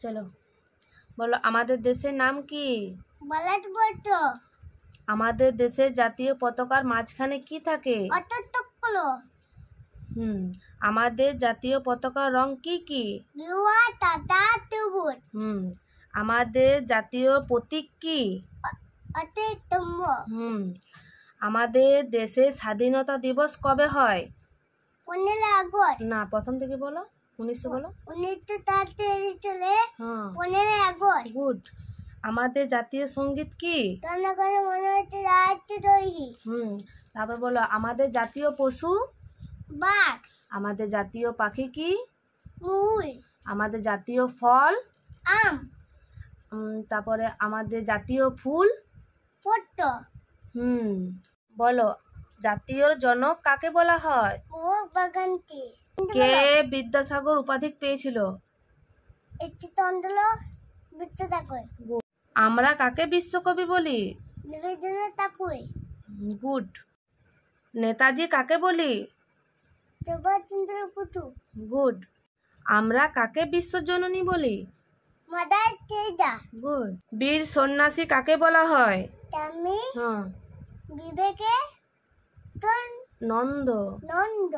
চলো বলো, আমাদের দেশের নাম কি? ভারতবর্ষ। আমাদের দেশের জাতীয় পতাকার মাঝখানে কি থাকে? অতটুকুলো। আমাদের জাতীয় পতাকার রং কি কি? জুয়া, টাটা, সবুজ। আমাদের জাতীয় প্রতীক কি? অতিতম্ব। আমাদের দেশের স্বাধীনতা দিবস কবে হয়? 15 আগস্ট। না, প্রথম থেকে বলো। 1900 বলো। 1943 সালে হ্যাঁ, 15 আগস্ট। গুড। আমাদের জাতীয় সঙ্গীত কি? জনগণ মন রাষ্ট্রদ্রোহী। তারপর বলো, আমাদের জাতীয় পশু? বাঘ। আমাদের জাতীয় পাখি কি? ময়ূর। আমাদের জাতীয় ফল? আম। তারপরে আমাদের জাতীয় ফুল? পদ্ম। বলো, জাতীয় জনক কাকে বলা হয়? বাগানটি। কে বিদ্যাসাগর উপাধি পেয়েছিল? চন্দ্র বিদ্যাসাগর। আমরা কাকে বিশ্বকবি বলি? রবীন্দ্রনাথ ঠাকুর। গুড। নেতাজি কাকে বলি? সুভাষচন্দ্র বসু। গুড। আমরা কাকে বিশ্বজননী বলি? Mother Teresa. গুড। বীর সন্ন্যাসী কাকে বলা হয়? স্বামী হ্যাঁ, বিবেকানন্দ। নন্দ।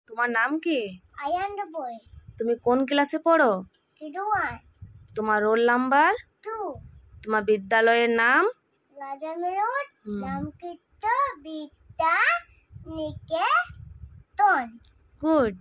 তোমার নাম কি? আয়ান্দ বই। তুমি কোন ক্লাসে পড়ো? কিরুয়ান। তোমার রোল নাম্বার? 2। তোমার বিদ্যালয়ের নাম? রাজামেরুট নামকৃত বিদ্যা নিকেতন। গুড।